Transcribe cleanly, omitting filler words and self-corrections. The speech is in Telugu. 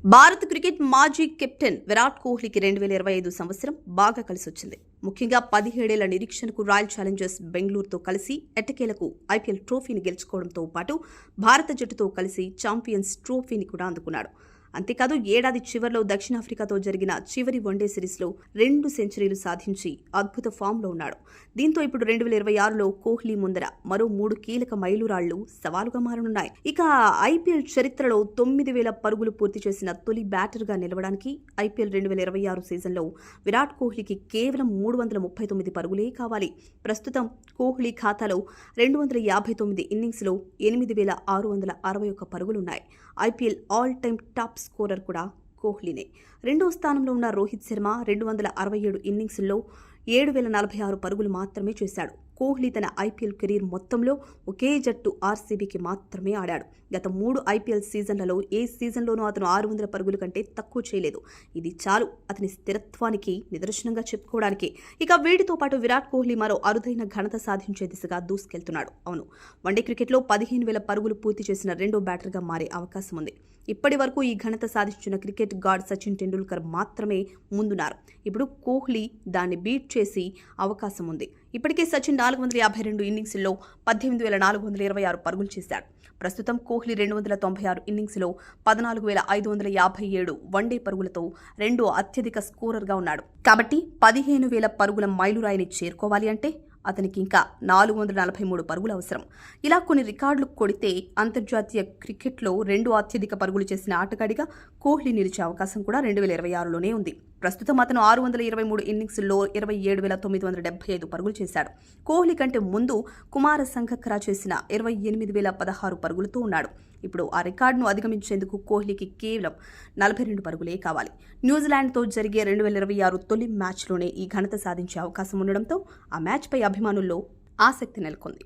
భారత క్రికెట్ మాజీ కెప్టెన్ విరాట్ కోహ్లీకి 2025 సంవత్సరం బాగా కలిసొచ్చింది. ముఖ్యంగా 17 ఏళ్ల నిరీక్షణకు రాయల్ ఛాలెంజర్స్ బెంగళూరుతో కలిసి ఎట్టకేలకు ఐపీఎల్ ట్రోఫీని గెలుచుకోవడంతో పాటు భారత జట్టుతో కలిసి ఛాంపియన్స్ ట్రోఫీని కూడా అందుకున్నాడు. అంతేకాదు ఏడాది చివర్లో దక్షిణాఫ్రికాతో జరిగిన చివరి వన్డే సిరీస్లో 2 సెంచరీలు సాధించి అద్భుత ఫామ్లో ఉన్నాడు. దీంతో ఇప్పుడు 2026లో కోహ్లీ ముందర మరో 3 కీలక మైలురాళ్లు సవాలుగా మారనున్నాయి. ఇక ఐపీఎల్ చరిత్రలో 9,000 పరుగులు పూర్తి చేసిన తొలి బ్యాటర్గా నిలవడానికి ఐపీఎల్ 2026 సీజన్లో విరాట్ కోహ్లీకి కేవలం 339 పరుగులే కావాలి. ప్రస్తుతం కోహ్లీ ఖాతాలో 259 ఇన్నింగ్స్లో 8,661 పరుగులున్నాయి. IPL all time top scorer కూడా కోహ్లీనే. రెండో స్థానంలో ఉన్న రోహిత్ శర్మ 267 ఇన్నింగ్స్ల్లో 7,046 పరుగులు మాత్రమే చేశాడు. కోహ్లీ తన ఐపీఎల్ కెరీర్ మొత్తంలో ఒకే జట్టు ఆర్సీబీకి మాత్రమే ఆడాడు. గత 3 ఐపీఎల్ సీజన్లలో ఏ సీజన్లోనూ అతను 600 పరుగుల కంటే తక్కువ చేయలేదు. ఇది చాలు అతని స్థిరత్వానికి నిదర్శనంగా చెప్పుకోవడానికి. ఇక వీటితో పాటు విరాట్ కోహ్లీ మరో అరుదైన ఘనత సాధించే దిశగా దూసుకెళ్తున్నాడు. అవును, వన్డే క్రికెట్లో 15,000 పరుగులు పూర్తి చేసిన రెండో బ్యాటర్గా మారే అవకాశం ఉంది. ఇప్పటి వరకు ఈ ఘనత సాధించిన క్రికెట్ గాడ్ సచిన్ టెండూల్కర్ మాత్రమే ముందున్నారు. ఇప్పుడు కోహ్లీ దాన్ని బీట్ చేసి అవకాశం ఉంది. ఇప్పటికే సచిన్ 452 ఇన్నింగ్స్లో 18,426 పరుగులు చేశాడు. ప్రస్తుతం కోహ్లీ 296 ఇన్నింగ్స్లో 14,557 వన్డే పరుగులతో రెండో అత్యధిక స్కోరర్గా ఉన్నాడు. కాబట్టి 15,000 పరుగుల మైలురాయిని చేరుకోవాలి అంటే అతనికి ఇంకా 443 పరుగులు అవసరం. ఇలా కొన్ని రికార్డులు కొడితే అంతర్జాతీయ క్రికెట్లో రెండో అత్యధిక పరుగులు చేసిన ఆటగాడిగా కోహ్లీ నిలిచే అవకాశం కూడా 2026లోనే ఉంది. ప్రస్తుతం అతను 623 ఇన్నింగ్స్లో 27,975 పరుగులు చేశాడు. కోహ్లీ కంటే ముందు కుమార సంగక్కరా చేసిన 28,016 పరుగులతో ఉన్నాడు. ఇప్పుడు ఆ రికార్డును అధిగమించేందుకు కోహ్లీకి కేవలం 42 పరుగులే కావాలి. న్యూజిలాండ్తో జరిగే 2026 తొలి మ్యాచ్లోనే ఈ ఘనత సాధించే అవకాశం ఉండడంతో ఆ మ్యాచ్పై అభిమానుల్లో ఆసక్తి నెలకొంది.